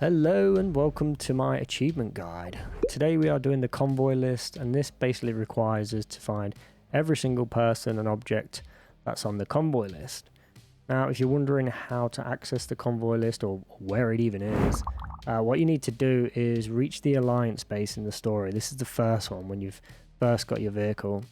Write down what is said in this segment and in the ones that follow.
Hello and welcome to my achievement guide. Today we are doing the convoy list, and this basically requires us to find every single person and object that's on the convoy list. Now if you're wondering how to access the convoy list or where it even is, what you need to do is reach the alliance base in the story. This is the first one when you've first got your vehicle,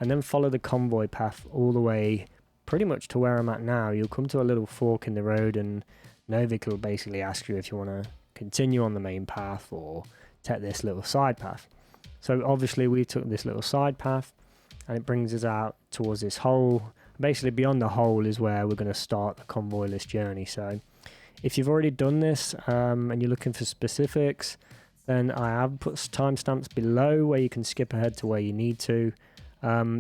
and then follow the convoy path all the way pretty much to where I'm at now. You'll come to a little fork in the road and Novik will basically ask you if you want to continue on the main path or take this little side path. So obviously we took this little side path and it brings us out towards this hole. Basically beyond the hole is where we're going to start the convoy list journey. So if you've already done this and you're looking for specifics, then I have put timestamps below where you can skip ahead to where you need to.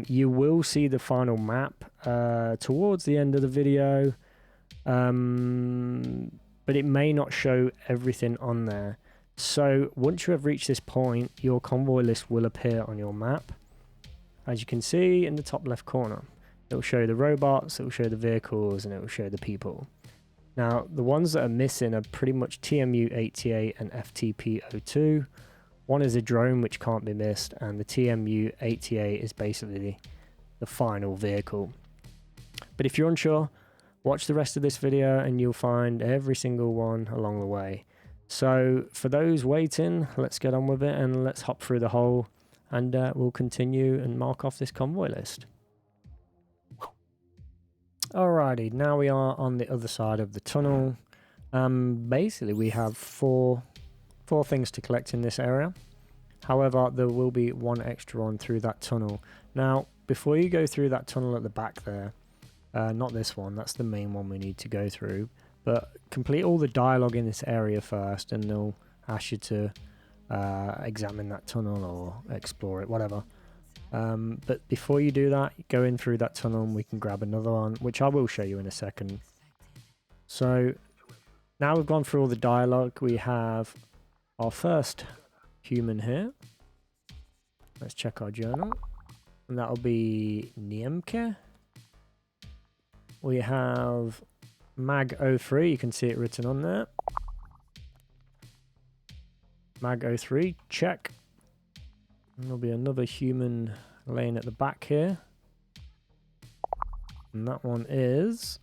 You will see the final map towards the end of the video. But it may not show everything on there. So once you have reached this point, your convoy list will appear on your map. As you can see in the top left corner, it will show the robots, it will show the vehicles, and it will show the people. Now the ones that are missing are pretty much TMU-88 and FTP-02. One is a drone which can't be missed, and the TMU-88 is basically the final vehicle. But if you're unsure, watch the rest of this video and you'll find every single one along the way. So for those waiting, let's get on with it and let's hop through the hole, and we'll continue and mark off this convoy list. Alrighty, now we are on the other side of the tunnel. Basically we have four things to collect in this area. However, there will be one extra on through that tunnel. Now before you go through that tunnel at the back there, not this one, that's the main one we need to go through, but complete all the dialogue in this area first and they'll ask you to examine that tunnel or explore it, whatever. But before you do that, go in through that tunnel and we can grab another one, which I will show you in a second. So now we've gone through all the dialogue, we have our first human here. Let's check our journal, and that'll be Niemki. We have Mag-03, you can see it written on there. Mag-03, check. And there'll be another human laying at the back here. And that one is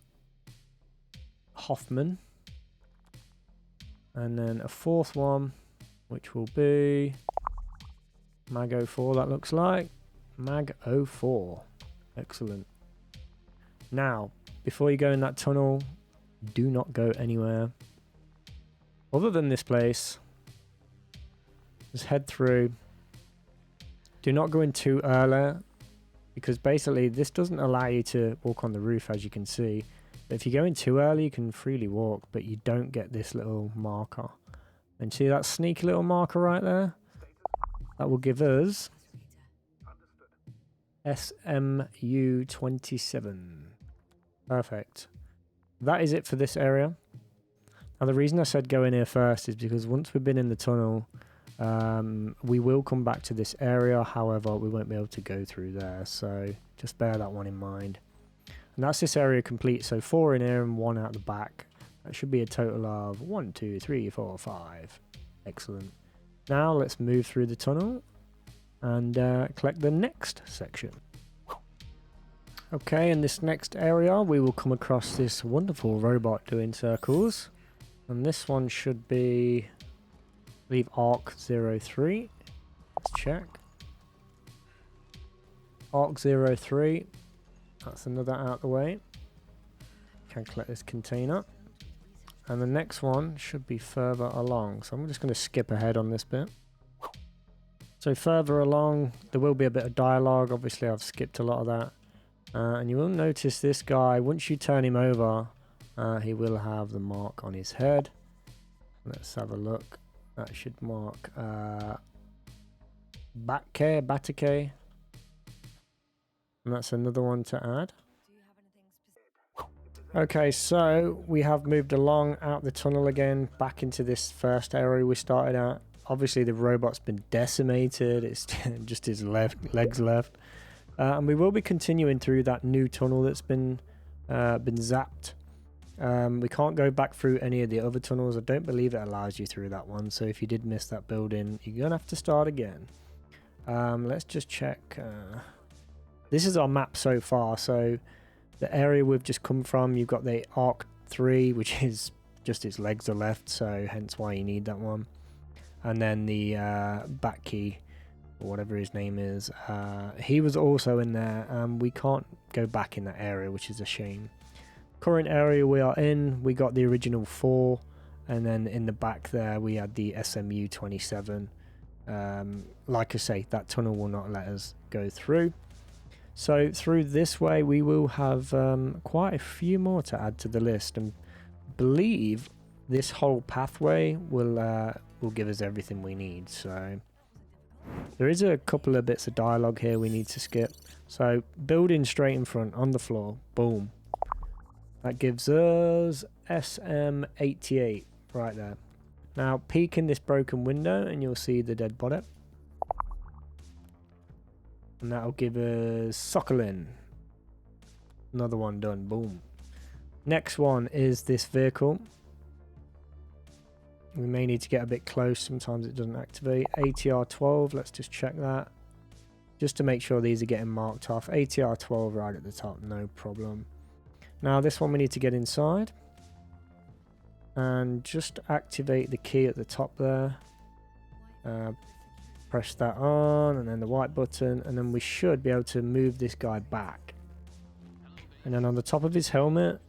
Hofmann. And then a fourth one, which will be Mag-04, that looks like. Mag-04. Excellent. Now, before you go in that tunnel, do not go anywhere other than this place. Just head through. Do not go in too early, because basically this doesn't allow you to walk on the roof, as you can see. But if you go in too early, you can freely walk, but you don't get this little marker. And see that sneaky little marker right there? That will give us SMU-87. Perfect. That is it for this area. Now the reason I said go in here first is because once we've been in the tunnel, we will come back to this area. However, we won't be able to go through there, so just bear that one in mind. And that's this area complete. So 4 in here and 1 out the back. That should be a total of 1, 2, 3, 4, 5. Excellent. Now let's move through the tunnel and collect the next section. Okay, in this next area we will come across this wonderful robot doing circles, and this one should be, I believe, ARC-03. Let's check. ARC-03, that's another out the way. Can collect this container, and the next one should be further along, so I'm just going to skip ahead on this bit. So further along there will be a bit of dialogue. Obviously I've skipped a lot of that. And you will notice this guy, once you turn him over, he will have the mark on his head. Let's have a look. That should mark Batke. And that's another one to add. Okay, so we have moved along out the tunnel again, back into this first area we started at. Obviously the robot's been decimated, it's just his legs left. And we will be continuing through that new tunnel that's been zapped. We can't go back through any of the other tunnels. I don't believe it allows you through that one. So if you did miss that building, you're going to have to start again. Let's just check. This is our map so far. So the area we've just come from, you've got the Arc 3, which is just its legs are left. So hence why you need that one. And then the Batke, or whatever his name is, he was also in there. We can't go back in that area, which is a shame. Current area we are in, we got the original 4, and then in the back there we had the SMU-87. Like I say, that tunnel will not let us go through. So through this way we will have quite a few more to add to the list, and believe this whole pathway will give us everything we need. So there is a couple of bits of dialogue here we need to skip. So building straight in front on the floor, boom. That gives us SM-88 right there. Now peek in this broken window and you'll see the dead body. And that'll give us Sokolyn. Another one done, boom. Next one is this vehicle. We may need to get a bit close, sometimes it doesn't activate. ATR-12, let's just check that. Just to make sure these are getting marked off. ATR-12 right at the top, no problem. Now this one we need to get inside. And just activate the key at the top there. Press that on, and then the white button, and then we should be able to move this guy back. And then on the top of his helmet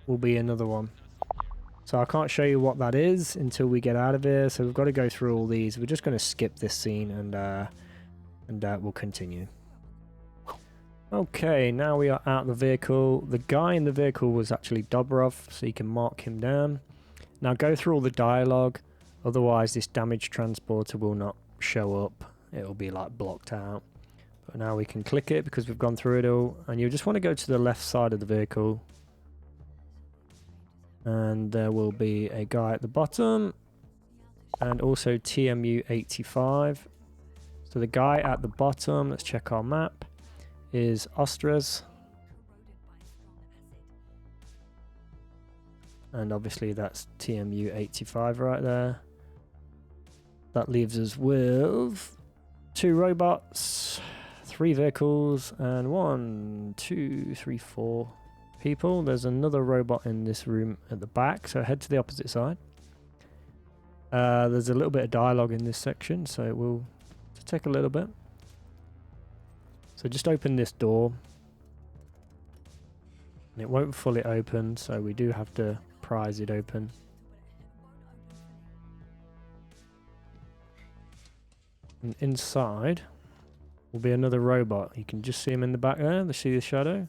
will be another one. So I can't show you what that is until we get out of here, so we've got to go through all these. We're just going to skip this scene and we'll continue. Okay, now we are out of the vehicle. The guy in the vehicle was actually Dobrov, so you can mark him down. Now go through all the dialogue, otherwise this damaged transporter will not show up. It'll be like blocked out. But now we can click it because we've gone through it all, and you just want to go to the left side of the vehicle. And there will be a guy at the bottom, and also TMU-85. So the guy at the bottom, let's check our map, is Osterhas. And obviously that's TMU-85 right there. That leaves us with 2 robots, 3 vehicles, and 1, 2, 3, 4 people. There's another robot in this room at the back, so head to the opposite side. There's a little bit of dialogue in this section, so it will take a little bit. So just open this door. And it won't fully open, so we do have to prise it open. And inside will be another robot. You can just see him in the back there. See the shadow.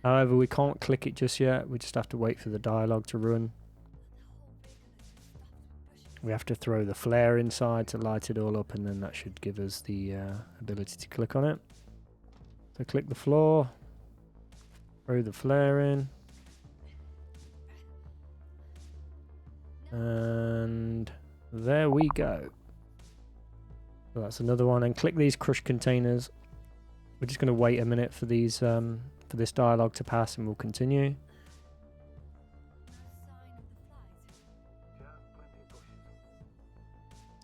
However, we can't click it just yet. We just have to wait for the dialogue to run. We have to throw the flare inside to light it all up, and then that should give us the ability to click on it. So click the floor, throw the flare in, and there we go. So that's another one, and click these crush containers. We're just going to wait a minute for these for this dialogue to pass, and we'll continue.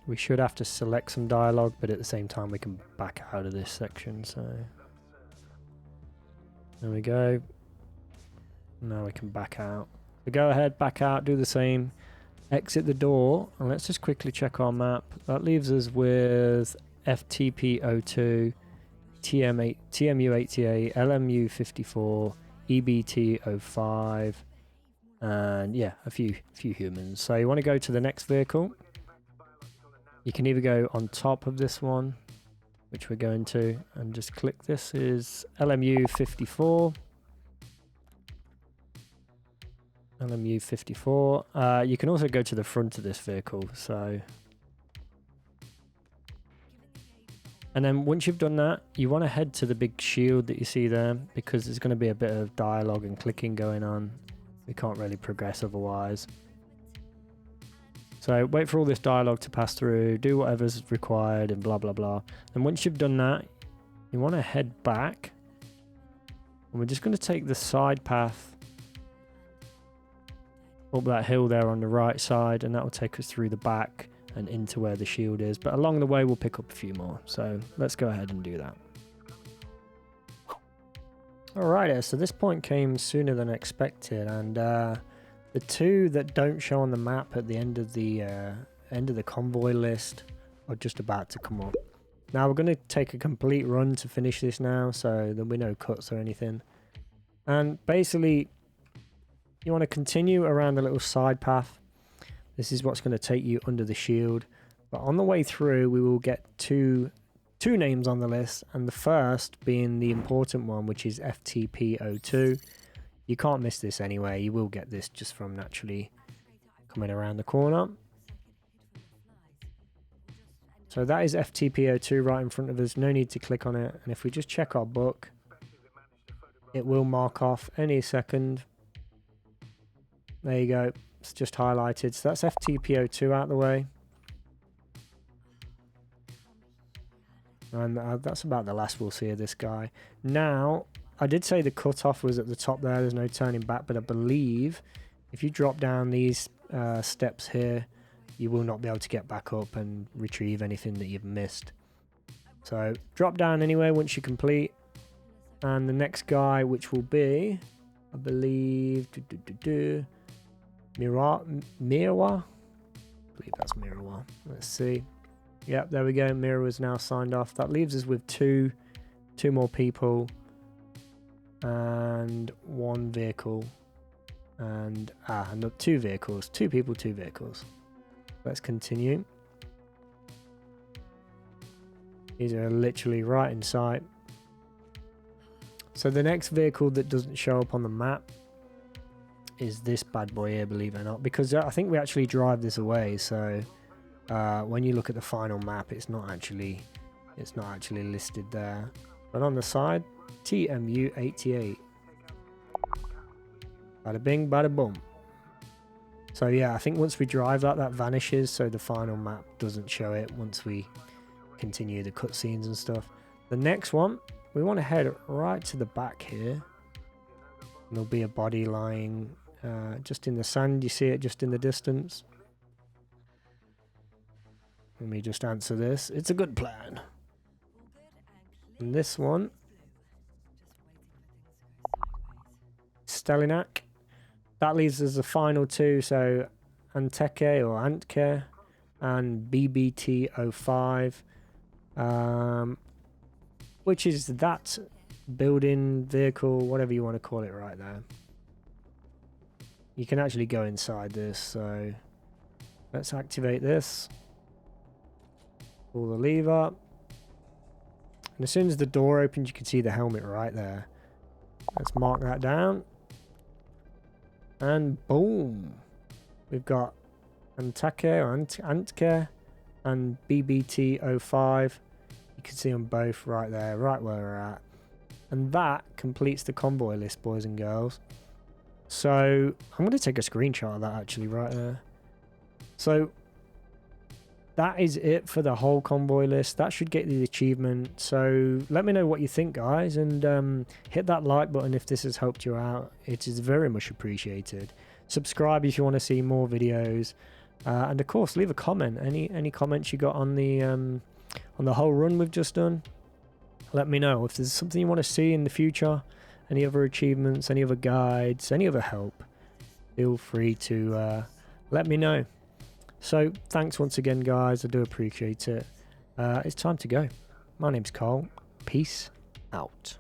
We should have to select some dialogue, but at the same time we can back out of this section, so there we go. Now we can back out. So go ahead, back out, do the same, exit the door, and let's just quickly check our map. That leaves us with FTP-02, TMU-88, LMU-54, EBT-05, and yeah, a few humans. So you want to go to the next vehicle. You can either go on top of this one, which we're going to, and just click this is LMU-54. LMU-54. You can also go to the front of this vehicle, so. And then once you've done that, you want to head to the big shield that you see there, because there's going to be a bit of dialogue and clicking going on. We can't really progress otherwise. So wait for all this dialogue to pass through, do whatever's required, and blah blah blah. And once you've done that, you want to head back, and we're just going to take the side path up that hill there on the right side, and that will take us through the back and into where the shield is. But along the way, we'll pick up a few more. So let's go ahead and do that. Alright, so this point came sooner than expected, and the two that don't show on the map at the end of the convoy list are just about to come up. Now we're going to take a complete run to finish this now, so there'll be no cuts or anything. And basically, you want to continue around the little side path. This is what's going to take you under the shield. But on the way through, we will get two names on the list, and the first being the important one, which is FTP-02. You can't miss this anyway. You will get this just from naturally coming around the corner. So that is FTP-02 right in front of us. No need to click on it. And if we just check our book, it will mark off any second. There you go. It's just highlighted. So that's FTP-02 out the way. And that's about the last we'll see of this guy. Now, I did say the cutoff was at the top there. There's no turning back. But I believe if you drop down these steps here, you will not be able to get back up and retrieve anything that you've missed. So drop down anyway once you complete. And the next guy, which will be, I believe, Mierwa. I believe that's Mierwa. Let's see. Yep, there we go. Mierwa is now signed off. That leaves us with two more people and one vehicle, and no, two vehicles. 2 people, 2 vehicles. Let's continue. These are literally right in sight. So the next vehicle that doesn't show up on the map is this bad boy here, believe it or not, because I think we actually drive this away. So when you look at the final map, it's not actually listed there. But on the side, TMU-88. Bada bing, bada boom. So yeah, I think once we drive that vanishes, so the final map doesn't show it once we continue the cutscenes and stuff. The next one, we want to head right to the back here. And there'll be a body lying just in the sand. You see it just in the distance. Let me just answer this. It's a good plan. And this one, Stelinak. That leaves us the final 2, so Antke or Antke and EBT-05, which is that building vehicle, whatever you want to call it right there. You can actually go inside this, so let's activate this. Pull the lever. And as soon as the door opens, you can see the helmet right there. Let's mark that down. And boom, we've got Antke or Antke and EBT-05. You can see them both right there, right where we're at. And that completes the convoy list, boys and girls. So I'm going to take a screenshot of that actually right there. So that is it for the whole convoy list. That should get the achievement. So let me know what you think, guys, and hit that like button if this has helped you out. It is very much appreciated. Subscribe if you want to see more videos, and of course leave a comment. Any comments you got on the whole run we've just done. Let me know if there's something you want to see in the future, any other achievements, any other guides, any other help. Feel free to let me know. So thanks once again, guys. I do appreciate it. It's time to go. My name's Carl. Peace out.